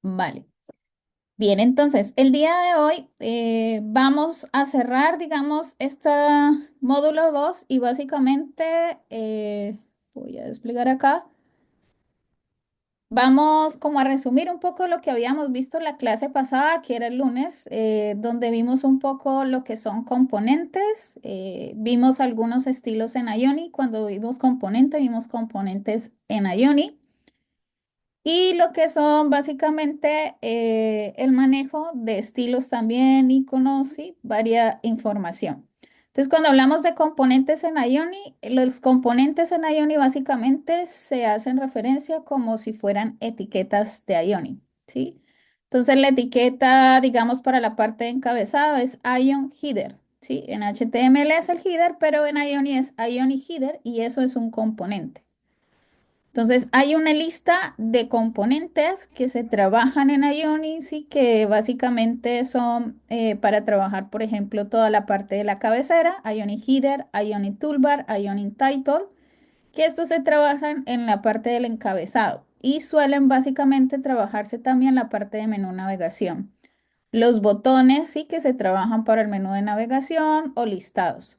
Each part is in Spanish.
Vale. Bien, entonces, el día de hoy vamos a cerrar, digamos, este módulo 2 y básicamente voy a desplegar acá. Vamos como a resumir un poco lo que habíamos visto en la clase pasada, que era el lunes, donde vimos un poco lo que son componentes. Vimos algunos estilos en Ioni. Cuando vimos componentes en Ioni. Y lo que son básicamente el manejo de estilos también, iconos y varia información. Entonces, cuando hablamos de componentes en Ioni, los componentes en Ioni básicamente se hacen referencia como si fueran etiquetas de Ioni, ¿sí? Entonces, la etiqueta, digamos, para la parte de encabezado es Ion Header, ¿sí? En HTML es el header, pero en Ioni es Ioni Header y eso es un componente. Entonces, hay una lista de componentes que se trabajan en Ionis y que básicamente son para trabajar, por ejemplo, toda la parte de la cabecera, Ionic Header, Ionic Toolbar, Ionic Title, que estos se trabajan en la parte del encabezado y suelen básicamente trabajarse también en la parte de menú navegación. Los botones sí que se trabajan para el menú de navegación o listados.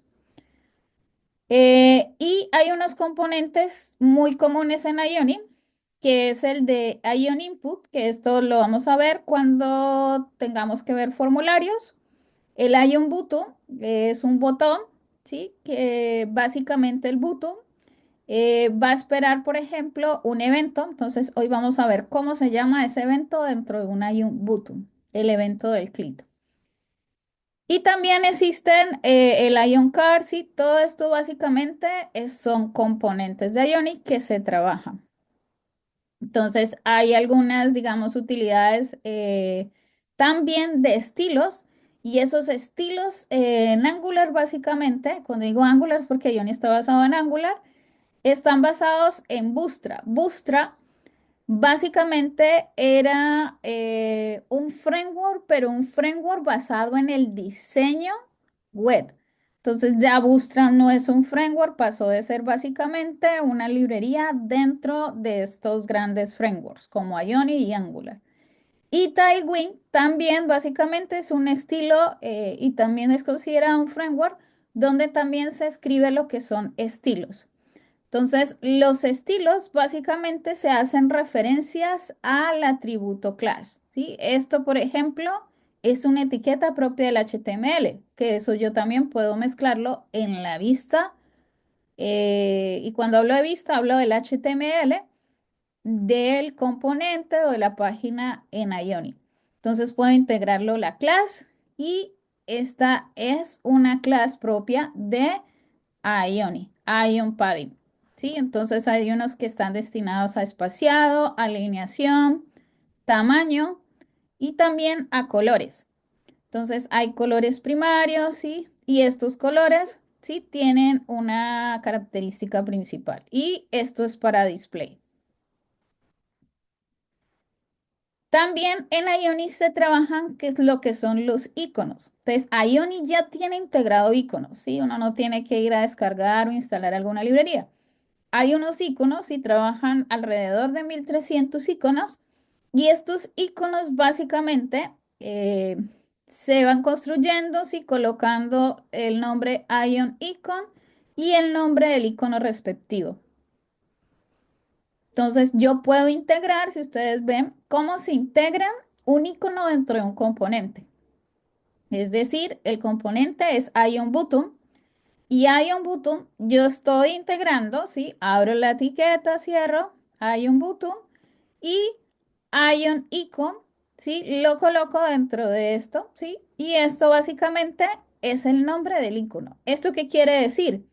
Y hay unos componentes muy comunes en Ioni, que es el de Ion Input, que esto lo vamos a ver cuando tengamos que ver formularios. El Ion Button es un botón, ¿sí? Que básicamente el button va a esperar, por ejemplo, un evento. Entonces, hoy vamos a ver cómo se llama ese evento dentro de un Ion Button, el evento del clic. Y también existen el Ion Cards y todo esto básicamente son componentes de Ionic que se trabajan. Entonces hay algunas, digamos, utilidades también de estilos y esos estilos en Angular básicamente, cuando digo Angular es porque Ionic está basado en Angular, están basados en Bootstrap. Bootstrap básicamente era un framework, pero un framework basado en el diseño web. Entonces ya Bootstrap no es un framework, pasó de ser básicamente una librería dentro de estos grandes frameworks como Ionic y Angular. Y Tailwind también básicamente es un estilo y también es considerado un framework donde también se escribe lo que son estilos. Entonces, los estilos básicamente se hacen referencias al atributo class, ¿sí? Esto, por ejemplo, es una etiqueta propia del HTML, que eso yo también puedo mezclarlo en la vista. Y cuando hablo de vista, hablo del HTML del componente o de la página en Ionic. Entonces, puedo integrarlo la class y esta es una class propia de Ionic, Ion Padding. ¿Sí? Entonces hay unos que están destinados a espaciado, alineación, tamaño y también a colores. Entonces hay colores primarios, ¿sí? Y estos colores, ¿sí? Tienen una característica principal y esto es para display. También en Ionic se trabajan qué es lo que son los iconos. Entonces, Ionic ya tiene integrado iconos, ¿sí? Uno no tiene que ir a descargar o instalar alguna librería. Hay unos iconos y trabajan alrededor de 1300 iconos y estos iconos básicamente se van construyendo y colocando el nombre Ion Icon y el nombre del icono respectivo. Entonces yo puedo integrar, si ustedes ven, cómo se integra un icono dentro de un componente. Es decir, el componente es Ion Button y Ion Button, yo estoy integrando, ¿sí? Abro la etiqueta, cierro, Ion Button y Ion Icon, ¿sí? Lo coloco dentro de esto, ¿sí? Y esto básicamente es el nombre del icono. ¿Esto qué quiere decir?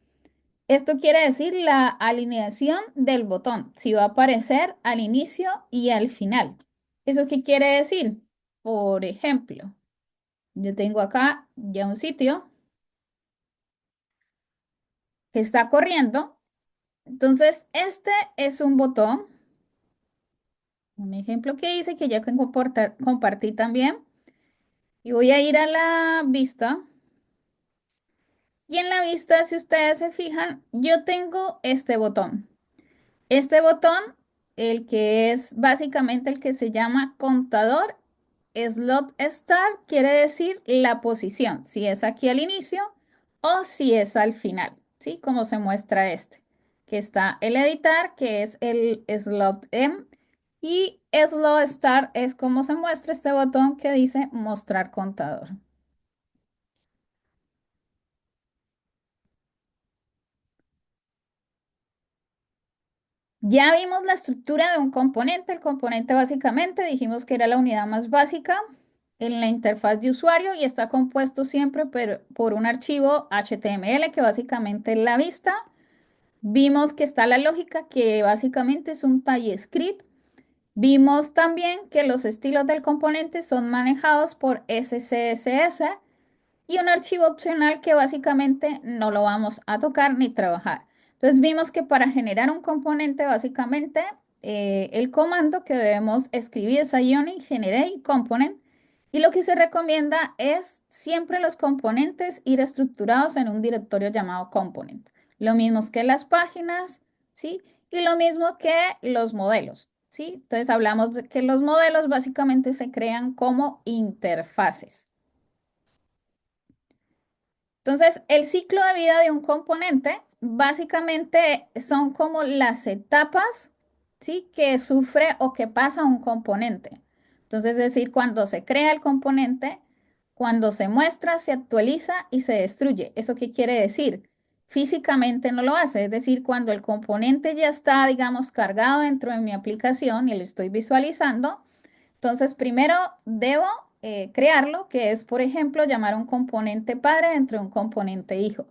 Esto quiere decir la alineación del botón, si va a aparecer al inicio y al final. ¿Eso qué quiere decir? Por ejemplo, yo tengo acá ya un sitio que está corriendo. Entonces, este es un botón, un ejemplo que hice que ya compartí también. Y voy a ir a la vista. Y en la vista, si ustedes se fijan, yo tengo este botón. Este botón el que es básicamente el que se llama contador. Slot start quiere decir la posición, si es aquí al inicio o si es al final, ¿sí? Como se muestra este, que está el editar, que es el slot M, y slot start es como se muestra este botón que dice mostrar contador. Ya vimos la estructura de un componente. El componente básicamente dijimos que era la unidad más básica en la interfaz de usuario y está compuesto siempre por un archivo HTML que básicamente es la vista. Vimos que está la lógica que básicamente es un TypeScript. Vimos también que los estilos del componente son manejados por SCSS y un archivo opcional que básicamente no lo vamos a tocar ni trabajar. Entonces vimos que para generar un componente básicamente el comando que debemos escribir es ionic generate component y lo que se recomienda es siempre los componentes ir estructurados en un directorio llamado component. Lo mismo que las páginas, ¿sí? Y lo mismo que los modelos, ¿sí? Entonces hablamos de que los modelos básicamente se crean como interfaces. Entonces, el ciclo de vida de un componente básicamente son como las etapas, ¿sí? Que sufre o que pasa un componente. Entonces, es decir, cuando se crea el componente, cuando se muestra, se actualiza y se destruye. ¿Eso qué quiere decir? Físicamente no lo hace, es decir, cuando el componente ya está, digamos, cargado dentro de mi aplicación y lo estoy visualizando, entonces, primero debo crearlo, que es, por ejemplo, llamar un componente padre dentro de un componente hijo.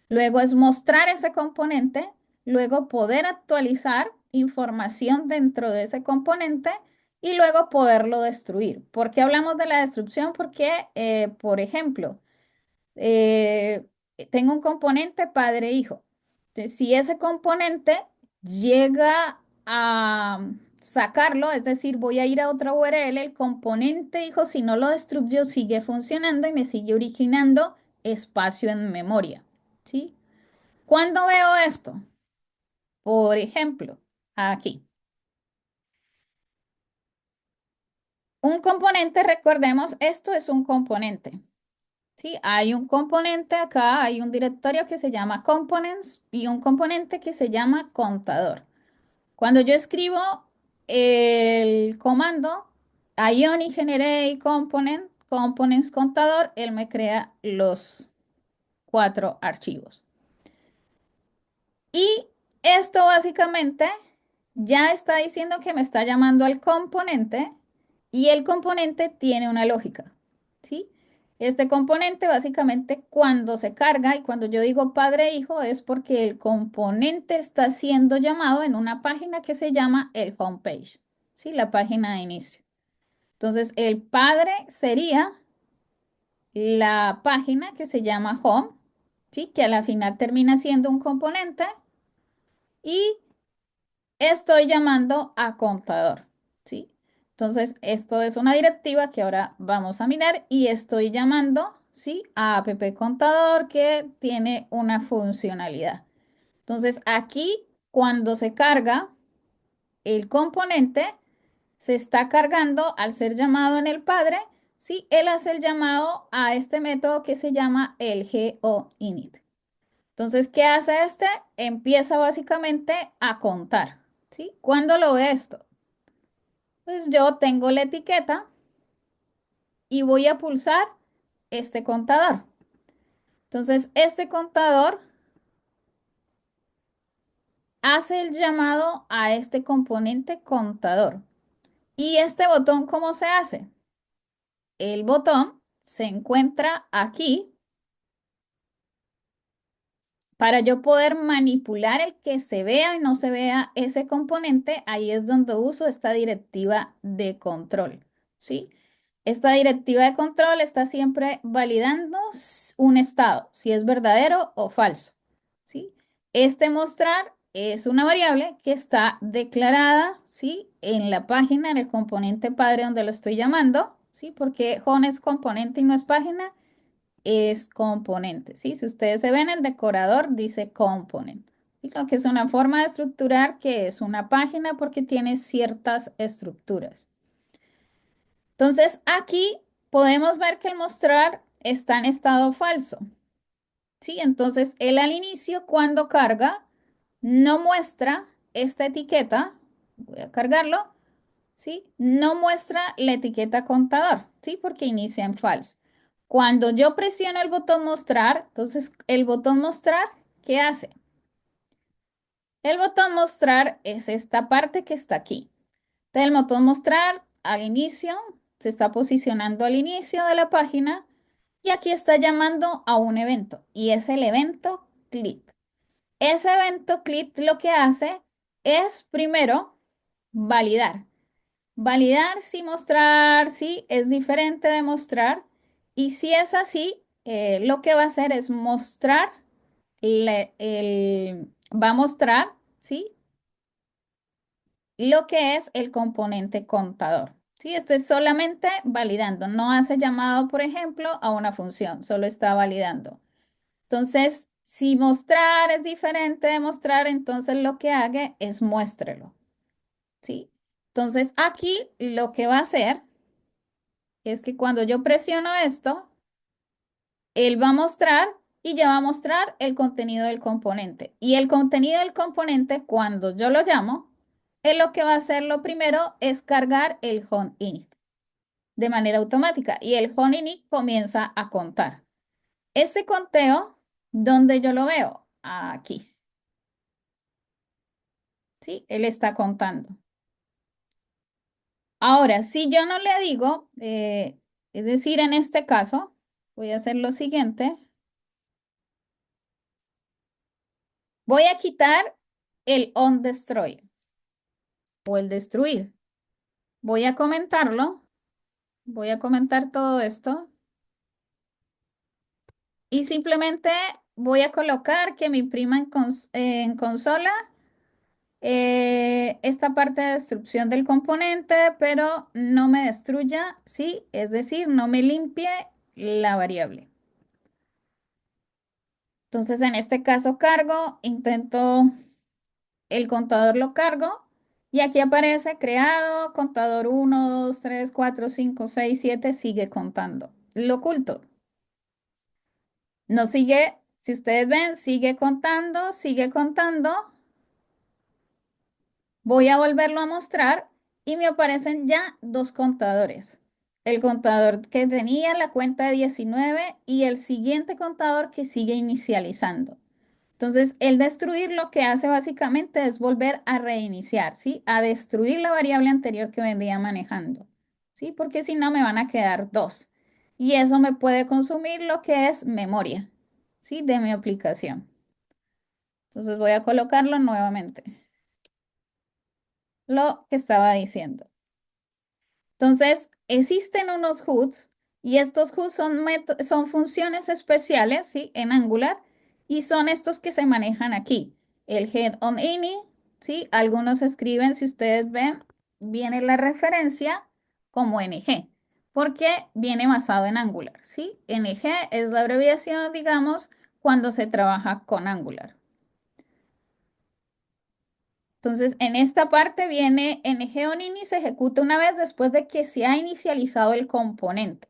Luego es mostrar ese componente, luego poder actualizar información dentro de ese componente y luego poderlo destruir. ¿Por qué hablamos de la destrucción? Porque, por ejemplo, eh, tengo un componente padre-hijo. Entonces, si ese componente llega a sacarlo, es decir, voy a ir a otra URL, el componente hijo, si no lo destruyó, sigue funcionando y me sigue originando espacio en memoria. ¿Sí? ¿Cuándo veo esto? Por ejemplo, aquí. Un componente, recordemos, esto es un componente. Sí, hay un componente acá, hay un directorio que se llama components y un componente que se llama contador. Cuando yo escribo el comando ionic generate component, components contador, él me crea los 4 archivos. Y esto básicamente ya está diciendo que me está llamando al componente y el componente tiene una lógica, ¿sí? Este componente básicamente cuando se carga y cuando yo digo padre e hijo es porque el componente está siendo llamado en una página que se llama el homepage, ¿sí? La página de inicio. Entonces el padre sería la página que se llama home, ¿sí? Que a la final termina siendo un componente y estoy llamando a contador, ¿sí? Entonces, esto es una directiva que ahora vamos a mirar y estoy llamando, ¿sí? A app contador que tiene una funcionalidad. Entonces, aquí, cuando se carga el componente, se está cargando al ser llamado en el padre, ¿sí? Él hace el llamado a este método que se llama el GOINIT. Entonces, ¿qué hace este? Empieza básicamente a contar, ¿sí? ¿Cuándo lo ve esto? Pues yo tengo la etiqueta y voy a pulsar este contador. Entonces, este contador hace el llamado a este componente contador. ¿Y este botón cómo se hace? El botón se encuentra aquí. Para yo poder manipular el que se vea y no se vea ese componente, ahí es donde uso esta directiva de control, ¿sí? Esta directiva de control está siempre validando un estado, si es verdadero o falso, ¿sí? Este mostrar es una variable que está declarada, ¿sí? En la página, en el componente padre donde lo estoy llamando, ¿sí? Porque home es componente y no es página es componente, ¿sí? Si ustedes se ven, el decorador dice component. Y lo que es una forma de estructurar que es una página porque tiene ciertas estructuras. Entonces, aquí podemos ver que el mostrar está en estado falso. ¿Sí? Entonces, él al inicio, cuando carga, no muestra esta etiqueta. Voy a cargarlo. ¿Sí? No muestra la etiqueta contador, ¿sí? Porque inicia en falso. Cuando yo presiono el botón mostrar, entonces el botón mostrar, ¿qué hace? El botón mostrar es esta parte que está aquí. Entonces, el botón mostrar al inicio, se está posicionando al inicio de la página y aquí está llamando a un evento y es el evento click. Ese evento click lo que hace es primero validar. Validar si mostrar, sí, es diferente de mostrar. Y si es así, lo que va a hacer es mostrar, va a mostrar, ¿sí? Lo que es el componente contador. ¿Sí? Esto es solamente validando. No hace llamado, por ejemplo, a una función, solo está validando. Entonces, si mostrar es diferente de mostrar, entonces lo que haga es muéstrelo. ¿Sí? Entonces, aquí lo que va a hacer es que cuando yo presiono esto, él va a mostrar y ya va a mostrar el contenido del componente. Y el contenido del componente, cuando yo lo llamo, él lo que va a hacer lo primero es cargar el home init de manera automática y el home init comienza a contar. Este conteo, ¿dónde yo lo veo? Aquí. ¿Sí? Él está contando. Ahora, si yo no le digo, es decir, en este caso, voy a hacer lo siguiente. Voy a quitar el on destroy o el destruir. Voy a comentarlo. Voy a comentar todo esto y simplemente voy a colocar que me imprima en consola esta parte de destrucción del componente, pero no me destruya, sí, es decir, no me limpie la variable. Entonces, en este caso cargo, intento el contador lo cargo y aquí aparece creado, contador 1, 2, 3, 4, 5, 6, 7 sigue contando. Lo oculto. No sigue, si ustedes ven, sigue contando, sigue contando. Voy a volverlo a mostrar y me aparecen ya dos contadores. El contador que tenía la cuenta de 19 y el siguiente contador que sigue inicializando. Entonces, el destruir lo que hace básicamente es volver a reiniciar, ¿sí? A destruir la variable anterior que venía manejando, ¿sí? Porque si no me van a quedar dos. Y eso me puede consumir lo que es memoria, ¿sí? De mi aplicación. Entonces voy a colocarlo nuevamente, lo que estaba diciendo. Entonces, existen unos hooks y estos hooks son funciones especiales, ¿sí? En Angular y son estos que se manejan aquí. El head on any, ¿sí? Algunos escriben, si ustedes ven, viene la referencia como NG, porque viene basado en Angular, ¿sí? NG es la abreviación, digamos, cuando se trabaja con Angular. Entonces, en esta parte viene NG on ini, se ejecuta una vez después de que se ha inicializado el componente.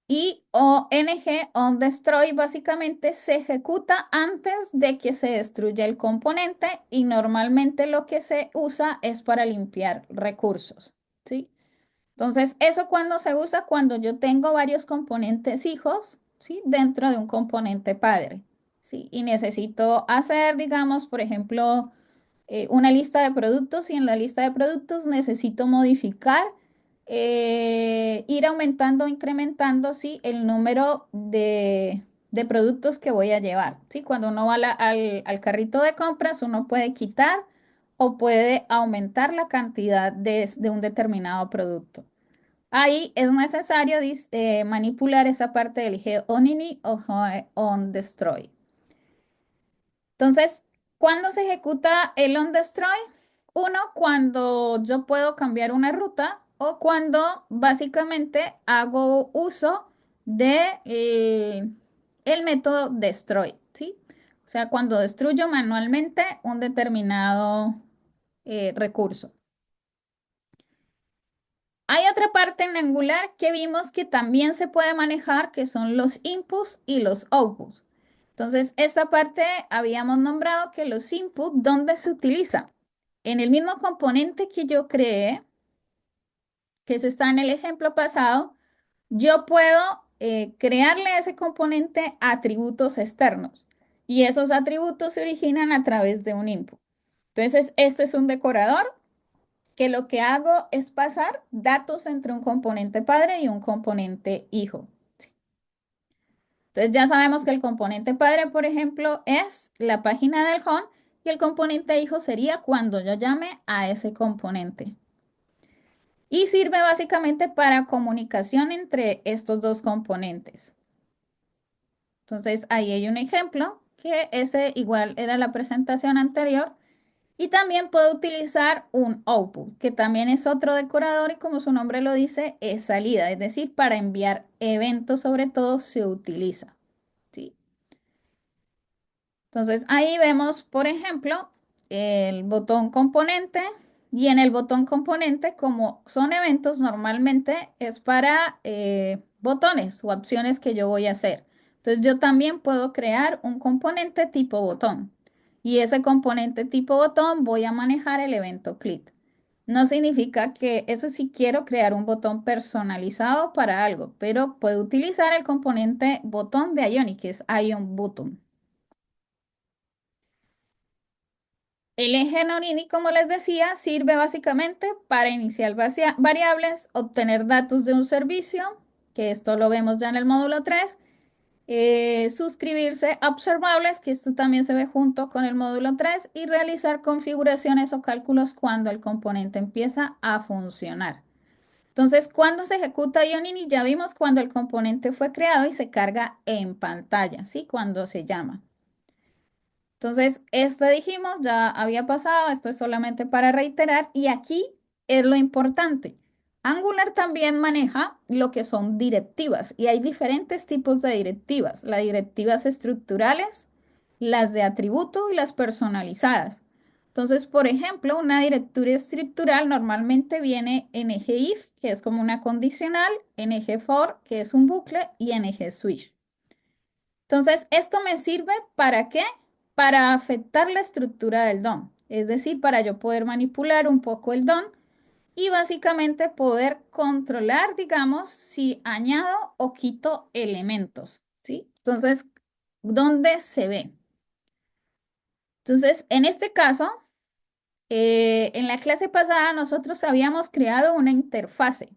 Y ONG on destroy básicamente se ejecuta antes de que se destruya el componente y normalmente lo que se usa es para limpiar recursos, ¿sí? Entonces, eso cuando se usa cuando yo tengo varios componentes hijos, ¿sí? Dentro de un componente padre, ¿sí? Y necesito hacer, digamos, por ejemplo, una lista de productos y en la lista de productos necesito modificar, ir aumentando o incrementando, ¿sí? El número de productos que voy a llevar, ¿sí? Cuando uno va al carrito de compras, uno puede quitar o puede aumentar la cantidad de un determinado producto. Ahí es necesario manipular esa parte del onInit o onDestroy. Entonces, ¿cuándo se ejecuta el onDestroy? Uno, cuando yo puedo cambiar una ruta o cuando básicamente hago uso de el método destroy, ¿sí? O sea, cuando destruyo manualmente un determinado recurso. Hay otra parte en Angular que vimos que también se puede manejar, que son los inputs y los outputs. Entonces, esta parte habíamos nombrado que los inputs, ¿dónde se utiliza? En el mismo componente que yo creé, que se está en el ejemplo pasado, yo puedo crearle a ese componente atributos externos y esos atributos se originan a través de un input. Entonces, este es un decorador que lo que hago es pasar datos entre un componente padre y un componente hijo. Entonces ya sabemos que el componente padre, por ejemplo, es la página del home y el componente hijo sería cuando yo llame a ese componente. Y sirve básicamente para comunicación entre estos dos componentes. Entonces ahí hay un ejemplo que ese igual era la presentación anterior. Y también puedo utilizar un output, que también es otro decorador y como su nombre lo dice, es salida, es decir, para enviar eventos sobre todo se utiliza. ¿Sí? Entonces ahí vemos, por ejemplo, el botón componente y en el botón componente, como son eventos, normalmente es para botones o acciones que yo voy a hacer. Entonces yo también puedo crear un componente tipo botón y ese componente tipo botón voy a manejar el evento click. No significa que eso sí quiero crear un botón personalizado para algo, pero puedo utilizar el componente botón de Ionic, que es Ion Button. El eje Norini, como les decía, sirve básicamente para iniciar variables, obtener datos de un servicio, que esto lo vemos ya en el módulo 3, suscribirse a observables, que esto también se ve junto con el módulo 3, y realizar configuraciones o cálculos cuando el componente empieza a funcionar. Entonces, cuando se ejecuta Ionini, ya vimos cuando el componente fue creado y se carga en pantalla, ¿sí? Cuando se llama. Entonces, este dijimos, ya había pasado, esto es solamente para reiterar y aquí es lo importante. Angular también maneja lo que son directivas y hay diferentes tipos de directivas, las directivas estructurales, las de atributo y las personalizadas. Entonces, por ejemplo, una directiva estructural normalmente viene ngIf, que es como una condicional, ngFor, que es un bucle, y ngSwitch. Entonces, ¿esto me sirve para qué? Para afectar la estructura del DOM, es decir, para yo poder manipular un poco el DOM y básicamente poder controlar, digamos, si añado o quito elementos, ¿sí? Entonces, ¿dónde se ve? Entonces, en este caso, en la clase pasada nosotros habíamos creado una interfase.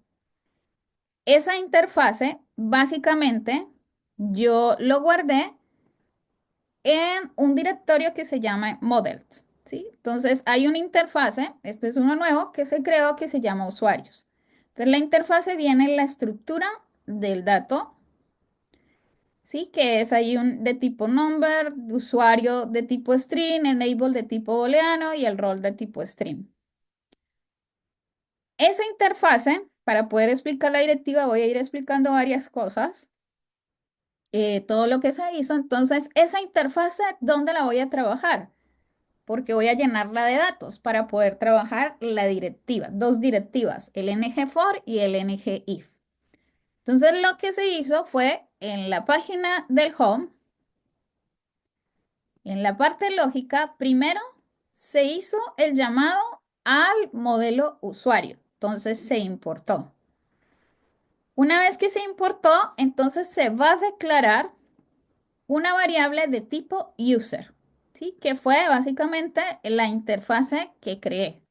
Esa interfase, básicamente, yo lo guardé en un directorio que se llama Models, ¿sí? Entonces hay una interfase, este es uno nuevo, que se creó que se llama usuarios. Entonces la interfase viene en la estructura del dato, ¿sí? Que es ahí un de tipo number, usuario de tipo string, enable de tipo booleano y el rol de tipo string. Esa interfase, para poder explicar la directiva, voy a ir explicando varias cosas. Todo lo que se hizo, entonces esa interfase, ¿dónde la voy a trabajar? Porque voy a llenarla de datos para poder trabajar la directiva, dos directivas, el ngFor y el ngIf. Entonces lo que se hizo fue en la página del home, en la parte lógica, primero se hizo el llamado al modelo usuario, entonces se importó. Una vez que se importó, entonces se va a declarar una variable de tipo user, ¿sí? Que fue básicamente la interfase que creé.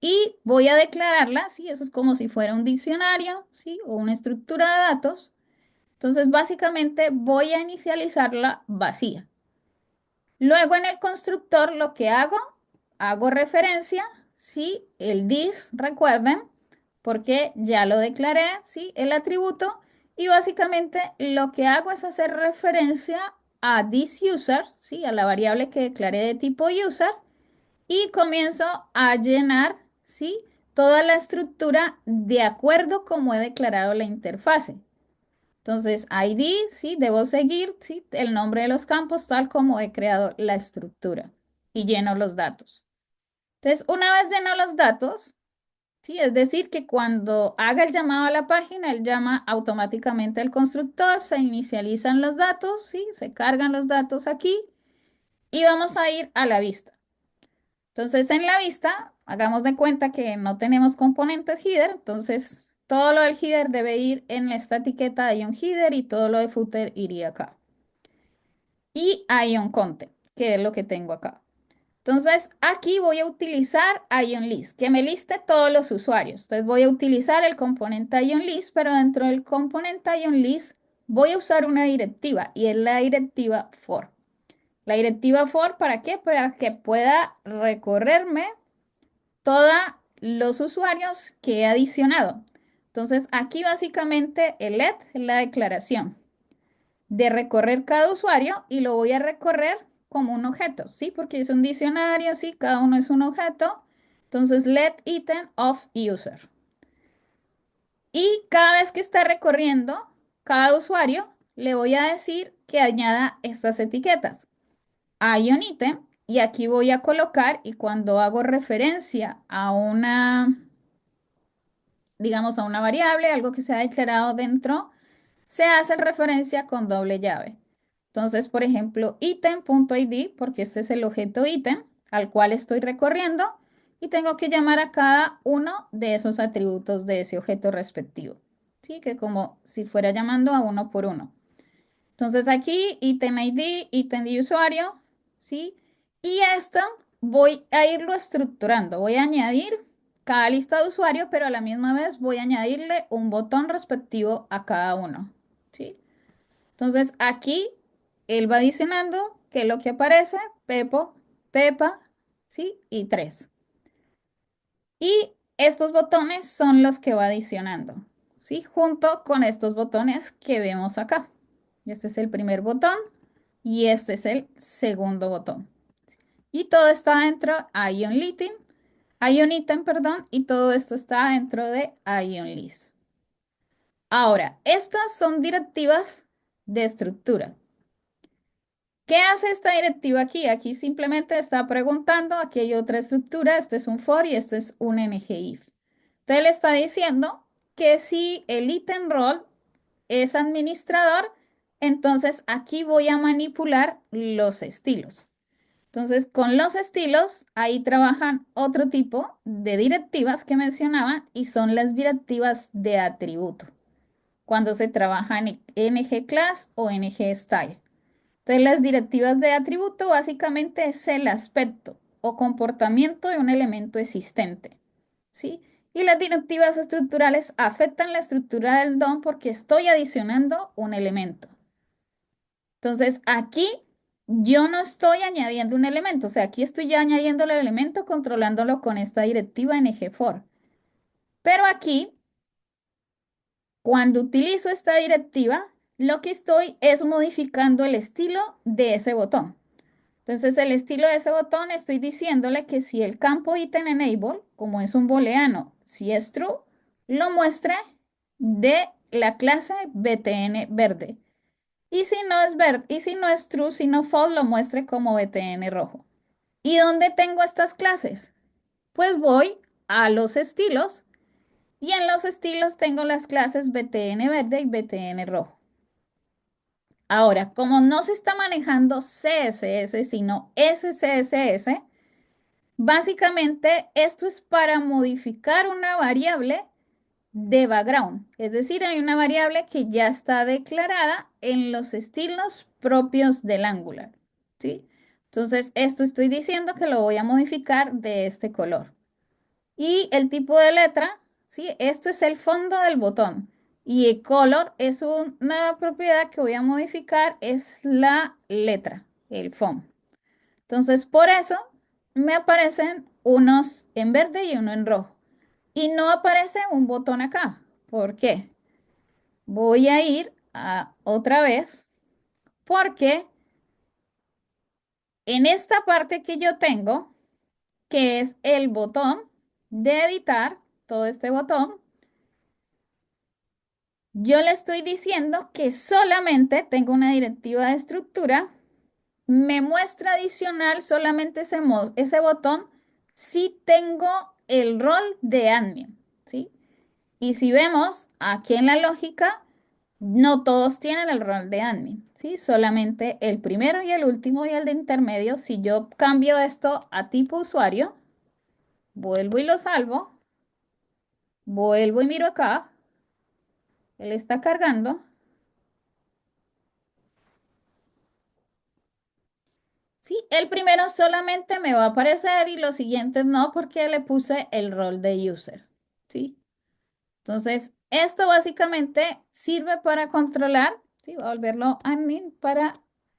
Y voy a declararla, ¿sí? Eso es como si fuera un diccionario, ¿sí? O una estructura de datos. Entonces, básicamente voy a inicializarla vacía. Luego en el constructor lo que hago referencia, ¿sí? El this, recuerden, porque ya lo declaré, ¿sí? El atributo. Y básicamente lo que hago es hacer referencia a this user, ¿sí? A la variable que declaré de tipo user y comienzo a llenar, ¿sí? Toda la estructura de acuerdo como he declarado la interfase. Entonces, ID, sí, debo seguir, sí, el nombre de los campos tal como he creado la estructura y lleno los datos. Entonces, una vez lleno los datos, sí, es decir, que cuando haga el llamado a la página, él llama automáticamente al constructor, se inicializan los datos, sí, se cargan los datos aquí y vamos a ir a la vista. Entonces, en la vista, hagamos de cuenta que no tenemos componentes header, entonces todo lo del header debe ir en esta etiqueta de ion header y todo lo de footer iría acá. Y ion content, que es lo que tengo acá. Entonces, aquí voy a utilizar IonList, que me liste todos los usuarios. Entonces, voy a utilizar el componente IonList, pero dentro del componente IonList voy a usar una directiva y es la directiva for. La directiva for, ¿para qué? Para que pueda recorrerme todos los usuarios que he adicionado. Entonces, aquí básicamente el let es la declaración de recorrer cada usuario y lo voy a recorrer como un objeto, ¿sí? Porque es un diccionario, ¿sí? Cada uno es un objeto. Entonces, let item of user. Y cada vez que está recorriendo cada usuario, le voy a decir que añada estas etiquetas. Ion item, y aquí voy a colocar, y cuando hago referencia a una, digamos, a una variable, algo que se ha declarado dentro, se hace referencia con doble llave. Entonces, por ejemplo, item.id, porque este es el objeto ítem al cual estoy recorriendo, y tengo que llamar a cada uno de esos atributos de ese objeto respectivo. ¿Sí? Que como si fuera llamando a uno por uno. Entonces aquí, ítem ID, ítem de usuario, ¿sí? Y esto voy a irlo estructurando. Voy a añadir cada lista de usuario, pero a la misma vez voy a añadirle un botón respectivo a cada uno, ¿sí? Entonces aquí él va adicionando qué es lo que aparece, Pepo, Pepa, ¿sí? Y 3. Y estos botones son los que va adicionando, ¿sí? Junto con estos botones que vemos acá. Este es el primer botón y este es el segundo botón. Y todo está dentro de Ion Item, perdón, y todo esto está dentro de IonList. Ahora, estas son directivas de estructura. ¿Qué hace esta directiva aquí? Aquí simplemente está preguntando, aquí hay otra estructura, este es un for y este es un ngIf. Entonces le está diciendo que si el item role es administrador, entonces aquí voy a manipular los estilos. Entonces, con los estilos, ahí trabajan otro tipo de directivas que mencionaban y son las directivas de atributo, cuando se trabaja en ngClass o ngStyle. Entonces, las directivas de atributo básicamente es el aspecto o comportamiento de un elemento existente, ¿sí? Y las directivas estructurales afectan la estructura del DOM porque estoy adicionando un elemento. Entonces, aquí yo no estoy añadiendo un elemento, o sea, aquí estoy ya añadiendo el elemento controlándolo con esta directiva ngFor. Pero aquí, cuando utilizo esta directiva, lo que estoy es modificando el estilo de ese botón. Entonces, el estilo de ese botón estoy diciéndole que si el campo item enable, como es un booleano, si es true, lo muestre de la clase btn verde. Y si no es verde, y si no es true, si no false, lo muestre como btn rojo. ¿Y dónde tengo estas clases? Pues voy a los estilos y en los estilos tengo las clases btn verde y btn rojo. Ahora, como no se está manejando CSS, sino SCSS, básicamente esto es para modificar una variable de background. Es decir, hay una variable que ya está declarada en los estilos propios del Angular, ¿sí? Entonces, esto estoy diciendo que lo voy a modificar de este color. Y el tipo de letra, ¿sí? Esto es el fondo del botón. Y el color es una propiedad que voy a modificar, es la letra, el font. Entonces, por eso me aparecen unos en verde y uno en rojo. Y no aparece un botón acá. ¿Por qué? Voy a ir a otra vez porque en esta parte que yo tengo, que es el botón de editar, todo este botón, Yo le estoy diciendo que solamente tengo una directiva de estructura, me muestra adicional solamente ese botón si tengo el rol de admin, ¿sí? Y si vemos aquí en la lógica, no todos tienen el rol de admin, ¿sí? Solamente el primero y el último y el de intermedio. Si yo cambio esto a tipo usuario, vuelvo y lo salvo, vuelvo y miro acá, él está cargando. Sí, el primero solamente me va a aparecer y los siguientes no porque le puse el rol de user, ¿sí? Entonces, esto básicamente sirve para controlar, ¿sí? Voy a volverlo admin para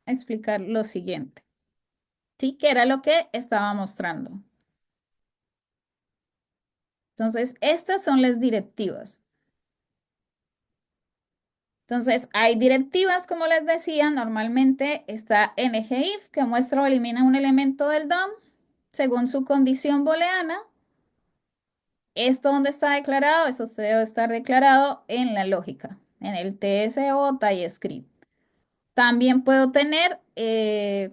explicar lo siguiente, ¿sí? Que era lo que estaba mostrando. Entonces, estas son las directivas. Entonces, hay directivas, como les decía, normalmente está ngIf, que muestra o elimina un elemento del DOM según su condición booleana. Esto donde está declarado, eso debe estar declarado en la lógica, en el TSO TypeScript. También puedo tener,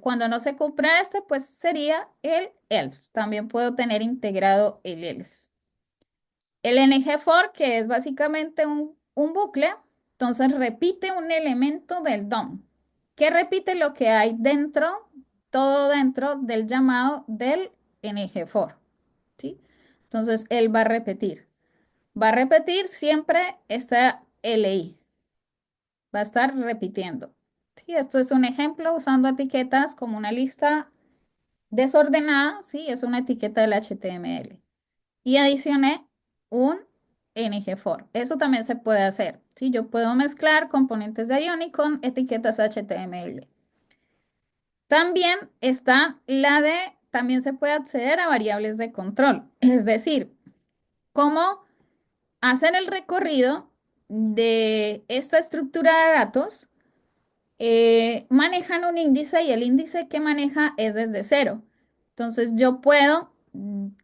cuando no se cumpla este, pues sería el else. También puedo tener integrado el else. El ngFor, que es básicamente un bucle, entonces repite un elemento del DOM, que repite lo que hay dentro, todo dentro del llamado del ngFor, ¿sí? Entonces, él va a repetir siempre esta LI, va a estar repitiendo. Sí, esto es un ejemplo usando etiquetas como una lista desordenada, sí, es una etiqueta del HTML. Y adicioné un ngFor. Eso también se puede hacer, sí, yo puedo mezclar componentes de Ionic con etiquetas HTML. También está también se puede acceder a variables de control, es decir, cómo hacen el recorrido de esta estructura de datos, manejan un índice y el índice que maneja es desde cero. Entonces yo puedo,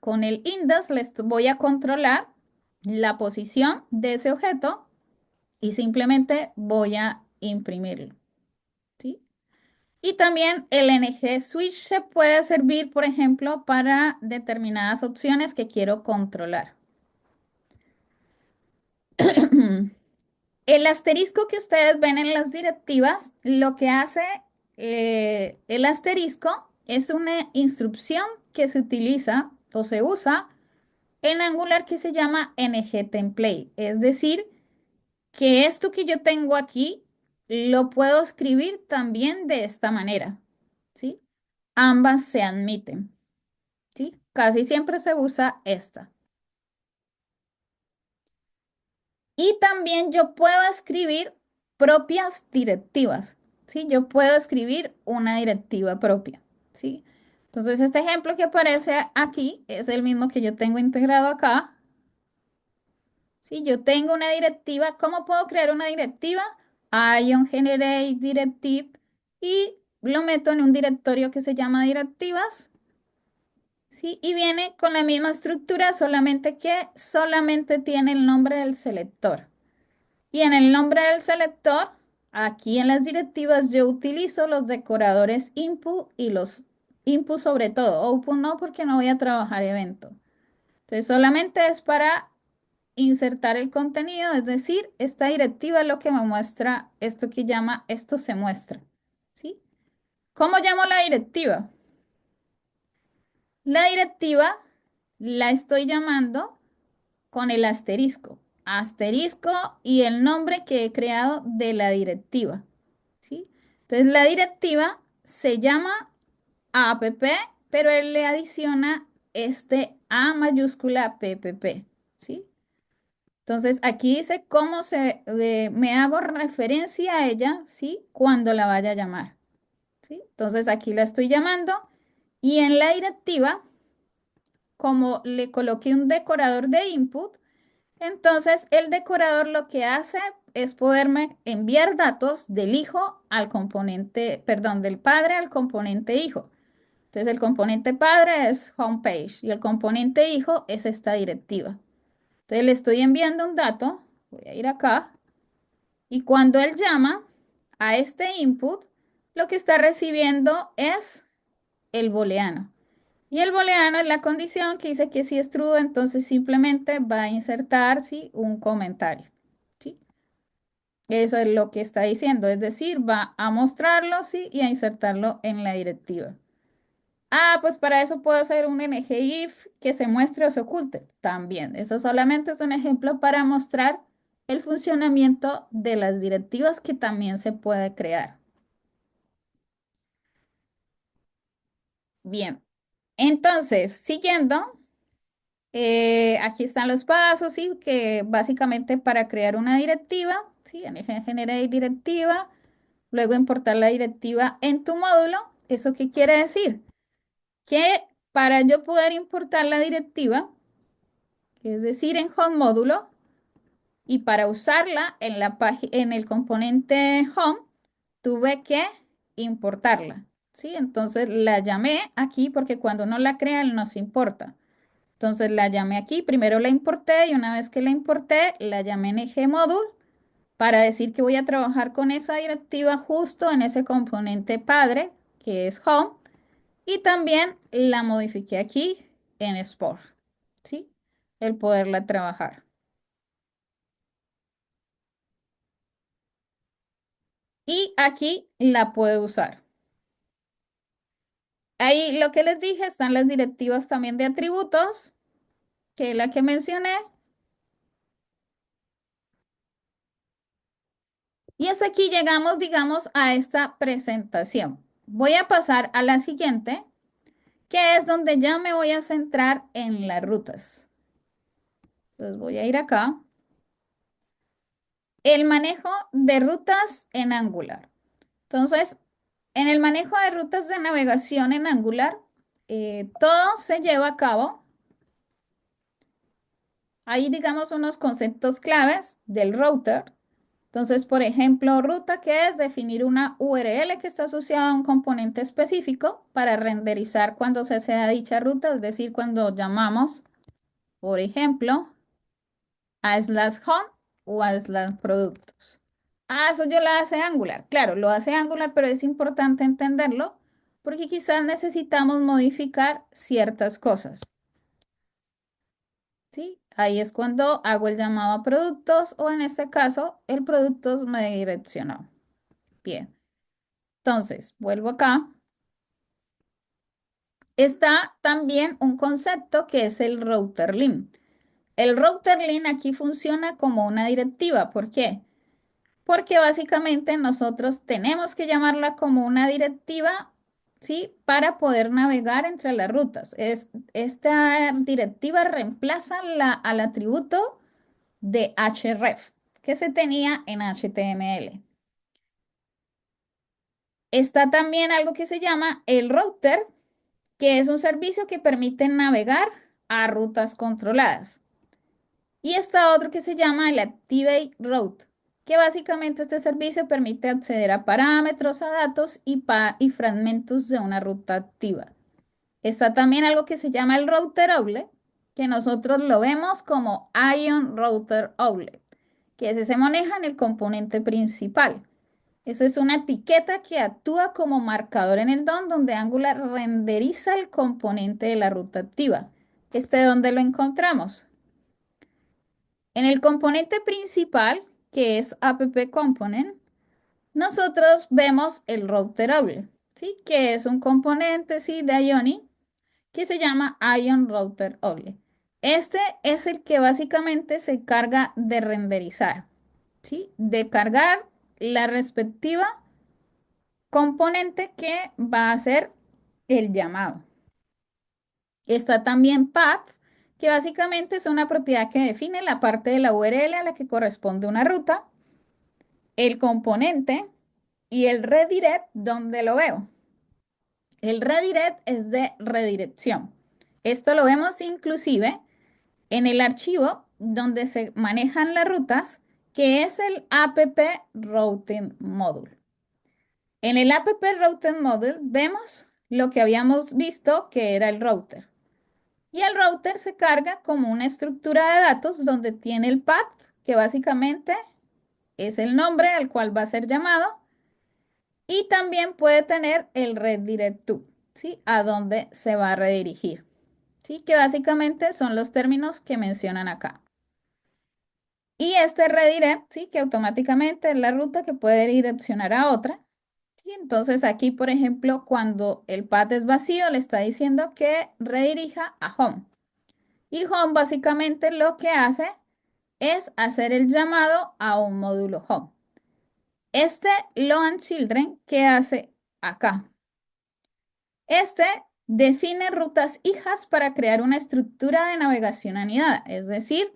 con el index, les voy a controlar la posición de ese objeto y simplemente voy a imprimirlo, ¿sí? Y también el ng switch se puede servir, por ejemplo, para determinadas opciones que quiero controlar. El asterisco que ustedes ven en las directivas, lo que hace el asterisco es una instrucción que se utiliza o se usa en Angular que se llama ngTemplate. Es decir, que esto que yo tengo aquí lo puedo escribir también de esta manera, ¿sí? Ambas se admiten, ¿sí? Casi siempre se usa esta. Y también yo puedo escribir propias directivas, ¿sí? Yo puedo escribir una directiva propia, ¿sí? Entonces, este ejemplo que aparece aquí es el mismo que yo tengo integrado acá, ¿sí? Yo tengo una directiva. ¿Cómo puedo crear una directiva? Ion generate directive y lo meto en un directorio que se llama directivas, ¿sí? Y viene con la misma estructura, solamente que solamente tiene el nombre del selector. Y en el nombre del selector, aquí en las directivas, yo utilizo los decoradores input y los input sobre todo. Output no, porque no voy a trabajar evento. Entonces, solamente es para insertar el contenido, es decir, esta directiva es lo que me muestra esto que llama esto se muestra. ¿Sí? ¿Cómo llamo la directiva? La directiva la estoy llamando con el asterisco. Asterisco y el nombre que he creado de la directiva, ¿sí? Entonces la directiva se llama app, pero él le adiciona este A mayúscula PPP, ¿sí? Entonces aquí dice cómo me hago referencia a ella, ¿sí? Cuando la vaya a llamar, ¿sí? Entonces aquí la estoy llamando y en la directiva, como le coloqué un decorador de input, entonces, el decorador lo que hace es poderme enviar datos del hijo al componente, perdón, del padre al componente hijo. Entonces, el componente padre es homepage y el componente hijo es esta directiva. Entonces, le estoy enviando un dato. Voy a ir acá. Y cuando él llama a este input, lo que está recibiendo es el booleano. Y el booleano es la condición que dice que si es true, entonces simplemente va a insertar, ¿sí?, un comentario. ¿Sí? Eso es lo que está diciendo, es decir, va a mostrarlo, ¿sí?, y a insertarlo en la directiva. Ah, pues para eso puedo hacer un ngIf que se muestre o se oculte. También, eso solamente es un ejemplo para mostrar el funcionamiento de las directivas que también se puede crear. Bien, entonces, siguiendo, aquí están los pasos, ¿sí? Que básicamente para crear una directiva, ¿sí? Generate directiva, luego importar la directiva en tu módulo. ¿Eso qué quiere decir? Que para yo poder importar la directiva, es decir, en home módulo, y para usarla en en el componente home, tuve que importarla, ¿sí? Entonces la llamé aquí porque cuando uno la crea, él no se importa. Entonces la llamé aquí, primero la importé y una vez que la importé, la llamé en gmodule para decir que voy a trabajar con esa directiva justo en ese componente padre, que es home, y también la modifiqué aquí en Sport, ¿sí? El poderla trabajar. Y aquí la puedo usar. Ahí lo que les dije, están las directivas también de atributos, que es la que mencioné. Y hasta aquí llegamos, digamos, a esta presentación. Voy a pasar a la siguiente, que es donde ya me voy a centrar en las rutas. Entonces voy a ir acá. El manejo de rutas en Angular. Entonces, en el manejo de rutas de navegación en Angular, todo se lleva a cabo. Hay, digamos, unos conceptos claves del router. Entonces, por ejemplo, ruta, que es definir una URL que está asociada a un componente específico para renderizar cuando se sea dicha ruta, es decir, cuando llamamos, por ejemplo, a slash home o a slash productos. Ah, eso yo lo hace Angular. Claro, lo hace Angular, pero es importante entenderlo porque quizás necesitamos modificar ciertas cosas. ¿Sí? Ahí es cuando hago el llamado a productos o en este caso el productos me direccionó. Bien, entonces vuelvo acá. Está también un concepto que es el router link. El router link aquí funciona como una directiva. ¿Por qué? Porque básicamente nosotros tenemos que llamarla como una directiva, ¿sí?, para poder navegar entre las rutas. Esta directiva reemplaza al atributo de href que se tenía en HTML. Está también algo que se llama el router, que es un servicio que permite navegar a rutas controladas. Y está otro que se llama el Activate Route, que básicamente este servicio permite acceder a parámetros, a datos y fragmentos de una ruta activa. Está también algo que se llama el Router Outlet, que nosotros lo vemos como Ion Router Outlet, que ese se maneja en el componente principal. Eso es una etiqueta que actúa como marcador en el DOM, donde Angular renderiza el componente de la ruta activa. ¿Dónde lo encontramos? En el componente principal, que es app component, nosotros vemos el routerable, ¿sí? Que es un componente, ¿sí?, de Ionic que se llama Ion Router Object. Este es el que básicamente se encarga de renderizar, ¿sí?, de cargar la respectiva componente que va a hacer el llamado. Está también path, que básicamente es una propiedad que define la parte de la URL a la que corresponde una ruta, el componente y el redirect donde lo veo. El redirect es de redirección. Esto lo vemos inclusive en el archivo donde se manejan las rutas, que es el app routing module. En el app routing module vemos lo que habíamos visto que era el router. Y el router se carga como una estructura de datos donde tiene el path, que básicamente es el nombre al cual va a ser llamado y también puede tener el redirect to, ¿sí? A dónde se va a redirigir, ¿sí? Que básicamente son los términos que mencionan acá. Y este redirect, ¿sí? Que automáticamente es la ruta que puede direccionar a otra. ¿Sí? Entonces aquí, por ejemplo, cuando el path es vacío, le está diciendo que redirija a home. Y home básicamente lo que hace es hacer el llamado a un módulo home. Este load children, ¿qué hace acá? Este define rutas hijas para crear una estructura de navegación anidada, es decir,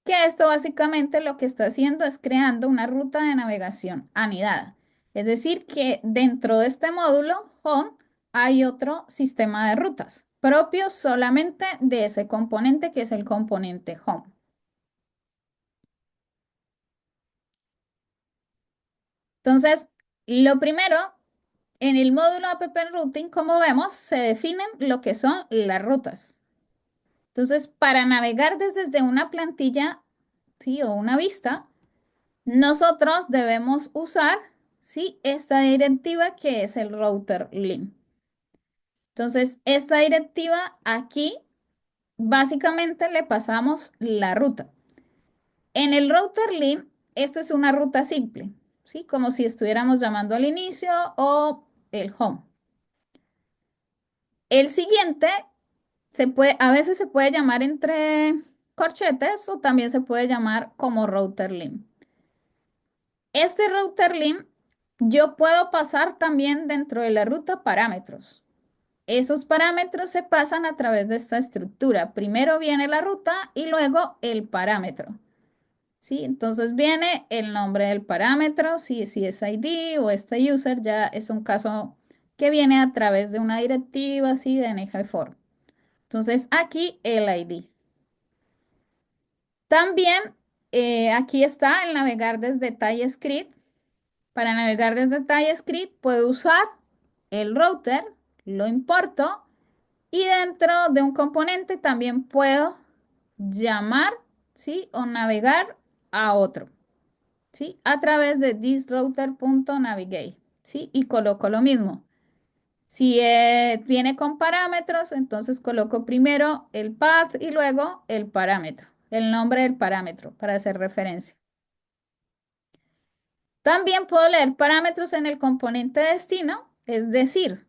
que esto básicamente lo que está haciendo es creando una ruta de navegación anidada. Es decir, que dentro de este módulo home hay otro sistema de rutas propio solamente de ese componente que es el componente home. Entonces, lo primero, en el módulo app routing, como vemos, se definen lo que son las rutas. Entonces, para navegar desde una plantilla, ¿sí? O una vista, nosotros debemos usar, ¿sí? Esta directiva que es el router link. Entonces, esta directiva aquí, básicamente le pasamos la ruta. En el router link, esta es una ruta simple, ¿sí? Como si estuviéramos llamando al inicio o el home. El siguiente a veces se puede llamar entre corchetes o también se puede llamar como router link. Este router link yo puedo pasar también dentro de la ruta parámetros. Esos parámetros se pasan a través de esta estructura. Primero viene la ruta y luego el parámetro. ¿Sí? Entonces viene el nombre del parámetro, si es ID o este user, ya es un caso que viene a través de una directiva así de NG4. Entonces aquí el ID. También aquí está el navegar desde TypeScript. Para navegar desde TypeScript puedo usar el router, lo importo y dentro de un componente también puedo llamar, ¿sí? O navegar a otro, ¿sí? A través de thisrouter.navigate, ¿sí? Y coloco lo mismo. Si viene con parámetros, entonces coloco primero el path y luego el parámetro, el nombre del parámetro para hacer referencia. También puedo leer parámetros en el componente destino, es decir,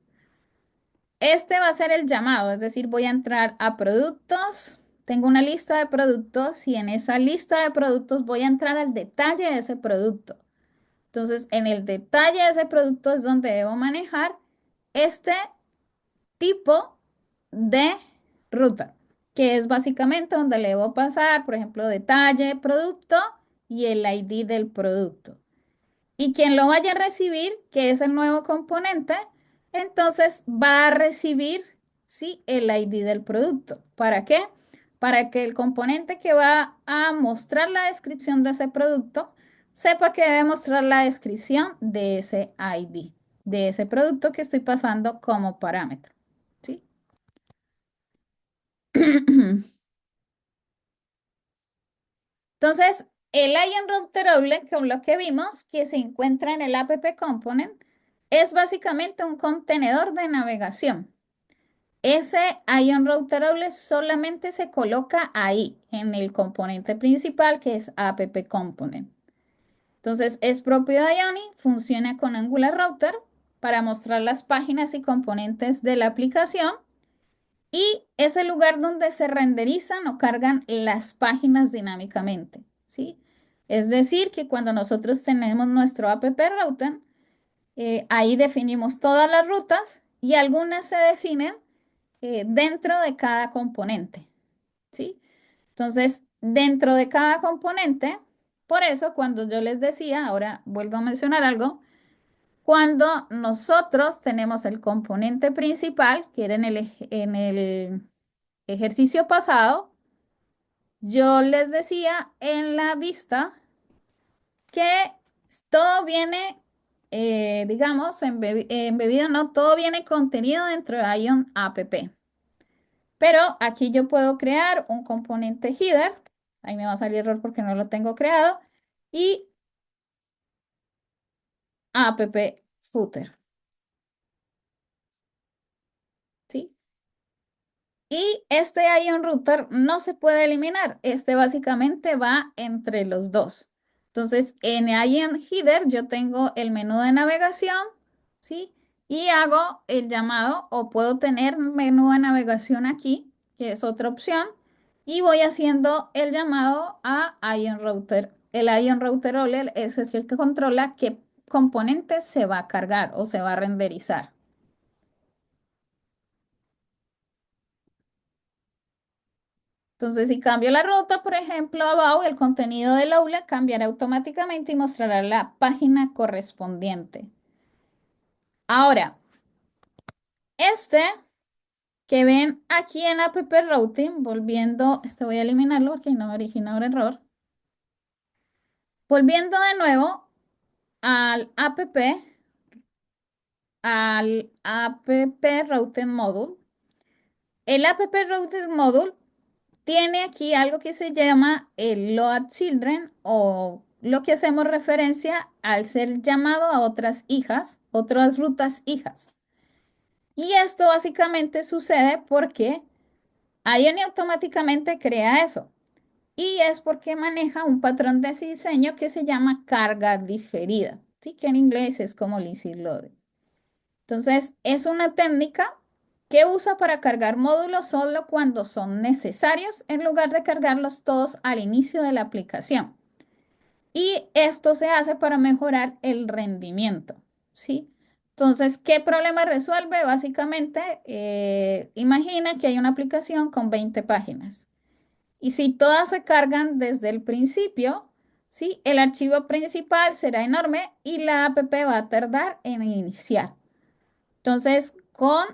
este va a ser el llamado, es decir, voy a entrar a productos, tengo una lista de productos y en esa lista de productos voy a entrar al detalle de ese producto. Entonces, en el detalle de ese producto es donde debo manejar este tipo de ruta, que es básicamente donde le debo pasar, por ejemplo, detalle, producto y el ID del producto. Y quien lo vaya a recibir, que es el nuevo componente, entonces va a recibir, ¿sí? El ID del producto. ¿Para qué? Para que el componente que va a mostrar la descripción de ese producto sepa que debe mostrar la descripción de ese ID, de ese producto que estoy pasando como parámetro, ¿sí? Entonces, el Ion Routerable, con lo que vimos, que se encuentra en el app component, es básicamente un contenedor de navegación. Ese Ion Routerable solamente se coloca ahí, en el componente principal, que es app component. Entonces, es propio de Ioni, funciona con Angular Router para mostrar las páginas y componentes de la aplicación y es el lugar donde se renderizan o cargan las páginas dinámicamente, ¿sí? Es decir, que cuando nosotros tenemos nuestro app router, ahí definimos todas las rutas y algunas se definen dentro de cada componente, ¿sí? Entonces, dentro de cada componente, por eso cuando yo les decía, ahora vuelvo a mencionar algo, cuando nosotros tenemos el componente principal, que era en el ejercicio pasado, yo les decía en la vista que todo viene, digamos, embebido, no, todo viene contenido dentro de Ion App. Pero aquí yo puedo crear un componente header, ahí me va a salir error porque no lo tengo creado, y app footer, ¿sí? Y este Ion Router no se puede eliminar. Este básicamente va entre los dos. Entonces, en Ion Header yo tengo el menú de navegación, ¿sí? Y hago el llamado o puedo tener menú de navegación aquí, que es otra opción, y voy haciendo el llamado a Ion Router. El Ion Router OLED ese es el que controla qué componente se va a cargar o se va a renderizar. Entonces, si cambio la ruta, por ejemplo, abajo, el contenido del aula cambiará automáticamente y mostrará la página correspondiente. Ahora, este que ven aquí en App Routing, volviendo, este voy a eliminarlo porque no me origina un error. Volviendo de nuevo al app Routing Module. El app Routing Module tiene aquí algo que se llama el Load Children o lo que hacemos referencia al ser llamado a otras hijas, otras rutas hijas. Y esto básicamente sucede porque Ioni automáticamente crea eso. Y es porque maneja un patrón de diseño que se llama carga diferida, ¿sí? Que en inglés es como lazy loading. Entonces, es una técnica que usa para cargar módulos solo cuando son necesarios en lugar de cargarlos todos al inicio de la aplicación. Y esto se hace para mejorar el rendimiento, ¿sí? Entonces, ¿qué problema resuelve? Básicamente, imagina que hay una aplicación con 20 páginas y si todas se cargan desde el principio, ¿sí? El archivo principal será enorme y la app va a tardar en iniciar. Entonces, con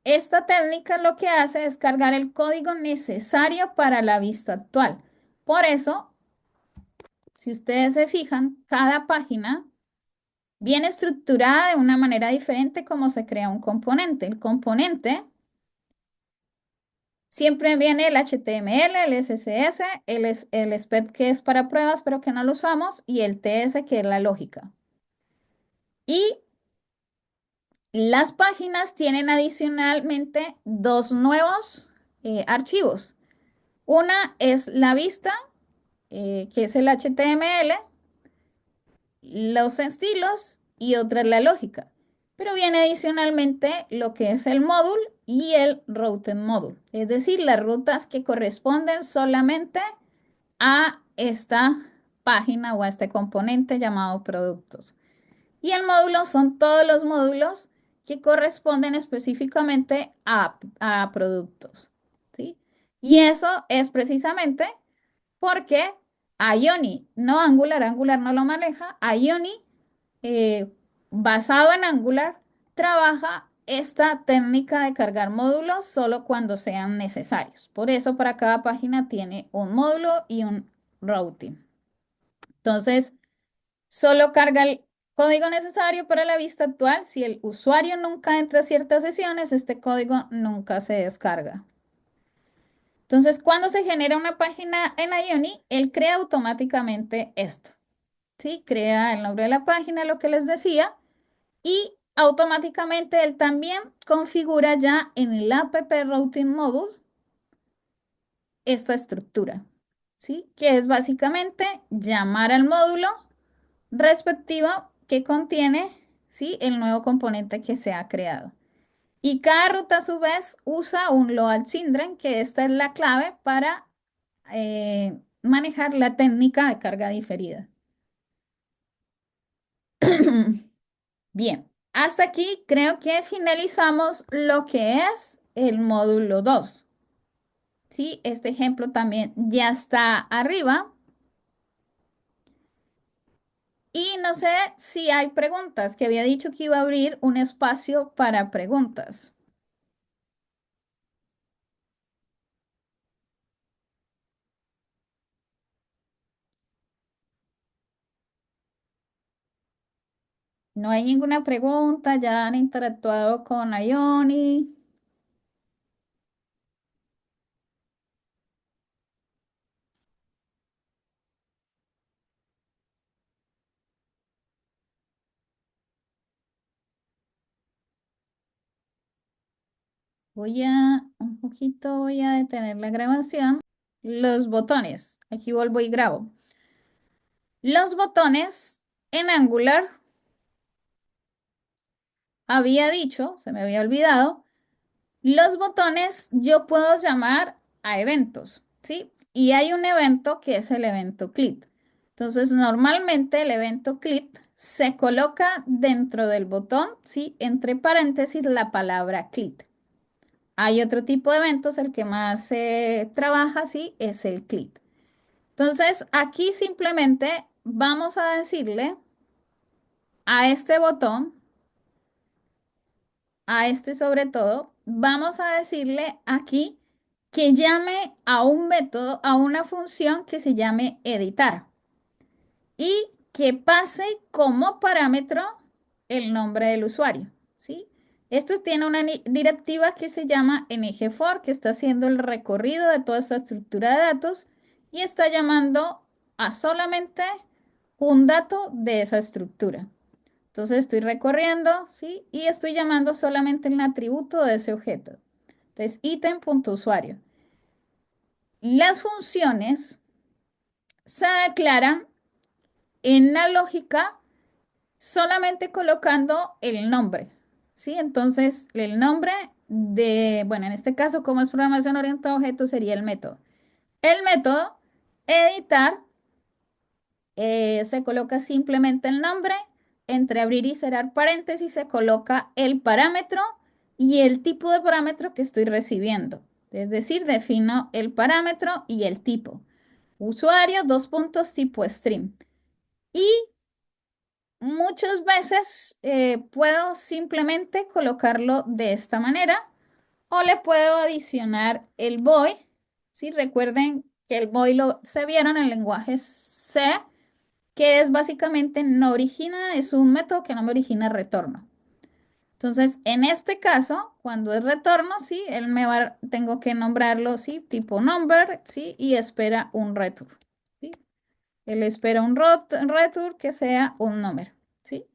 esta técnica lo que hace es cargar el código necesario para la vista actual. Por eso, si ustedes se fijan, cada página viene estructurada de una manera diferente como se crea un componente. El componente siempre viene el HTML, el CSS, el SPED que es para pruebas pero que no lo usamos y el TS que es la lógica. Y las páginas tienen adicionalmente dos nuevos archivos. Una es la vista, que es el HTML, los estilos y otra es la lógica. Pero viene adicionalmente lo que es el módulo y el routing module, es decir, las rutas que corresponden solamente a esta página o a este componente llamado productos. Y el módulo son todos los módulos que corresponden específicamente a productos, ¿sí? Y eso es precisamente porque Ioni, no Angular, Angular no lo maneja, Ioni, eh, basado en Angular, trabaja esta técnica de cargar módulos solo cuando sean necesarios. Por eso para cada página tiene un módulo y un routing. Entonces, solo carga el código necesario para la vista actual. Si el usuario nunca entra a ciertas sesiones, este código nunca se descarga. Entonces, cuando se genera una página en Ioni, él crea automáticamente esto. ¿Sí? Crea el nombre de la página, lo que les decía, y automáticamente él también configura ya en el app routing module esta estructura, ¿sí? Que es básicamente llamar al módulo respectivo que contiene, ¿sí? El nuevo componente que se ha creado. Y cada ruta a su vez usa un load children, que esta es la clave para manejar la técnica de carga diferida. Bien, hasta aquí creo que finalizamos lo que es el módulo 2. ¿Sí? Este ejemplo también ya está arriba. Y no sé si hay preguntas, que había dicho que iba a abrir un espacio para preguntas. No hay ninguna pregunta, ya han interactuado con Ioni. voy a detener la grabación. Los botones, aquí vuelvo y grabo. Los botones en Angular, había dicho, se me había olvidado, los botones yo puedo llamar a eventos, ¿sí? Y hay un evento que es el evento click. Entonces, normalmente el evento click se coloca dentro del botón, ¿sí? Entre paréntesis la palabra click. Hay otro tipo de eventos, el que más se trabaja, ¿sí? Es el click. Entonces, aquí simplemente vamos a decirle a este botón, a este sobre todo, vamos a decirle aquí que llame a un método, a una función que se llame editar y que pase como parámetro el nombre del usuario, ¿sí? Esto tiene una directiva que se llama ngFor, que está haciendo el recorrido de toda esta estructura de datos y está llamando a solamente un dato de esa estructura. Entonces estoy recorriendo, ¿sí? Y estoy llamando solamente el atributo de ese objeto. Entonces, ítem.usuario. Las funciones se declaran en la lógica solamente colocando el nombre, ¿sí? Entonces, el nombre de, bueno, en este caso, como es programación orientada a objetos, sería el método. El método editar se coloca simplemente el nombre, entre abrir y cerrar paréntesis se coloca el parámetro y el tipo de parámetro que estoy recibiendo. Es decir, defino el parámetro y el tipo. Usuario, dos puntos, tipo string. Y muchas veces puedo simplemente colocarlo de esta manera o le puedo adicionar el void. ¿Sí? Recuerden que el void lo se vieron en el lenguaje C, que es básicamente no origina, es un método que no me origina retorno. Entonces, en este caso, cuando es retorno, sí, tengo que nombrarlo, sí, tipo number, sí, y espera un return, ¿sí? Él espera un return que sea un número, ¿sí?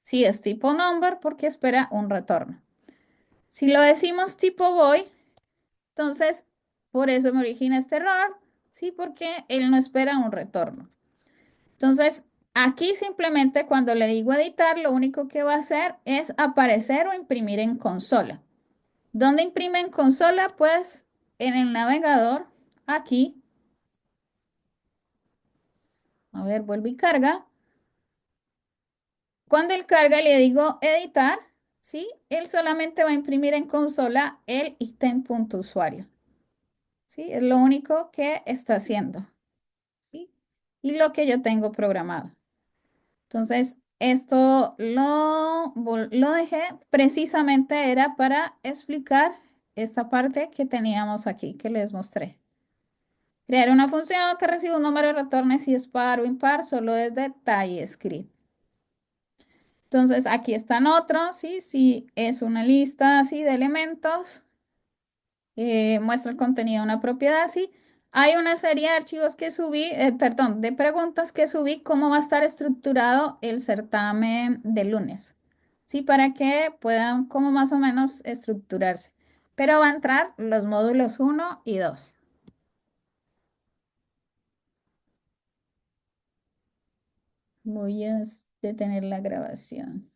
Si es tipo number, porque espera un retorno. Si lo decimos tipo void, entonces, por eso me origina este error, ¿sí? Porque él no espera un retorno. Entonces, aquí simplemente cuando le digo editar, lo único que va a hacer es aparecer o imprimir en consola. ¿Dónde imprime en consola? Pues en el navegador, aquí. A ver, vuelvo y carga. Cuando él carga y le digo editar, ¿sí? Él solamente va a imprimir en consola el ítem.usuario. ¿Sí? Es lo único que está haciendo. ¿Sí? Y lo que yo tengo programado. Entonces, esto lo dejé precisamente era para explicar esta parte que teníamos aquí, que les mostré. Crear una función que recibe un número y retorne si es par o impar, solo desde TypeScript. Entonces, aquí están otros, ¿sí? Si es una lista así de elementos, muestra el contenido de una propiedad, ¿sí? Hay una serie de archivos que subí, perdón, de preguntas que subí, cómo va a estar estructurado el certamen de lunes, ¿sí? Para que puedan como más o menos estructurarse. Pero va a entrar los módulos 1 y 2. Voy a detener la grabación.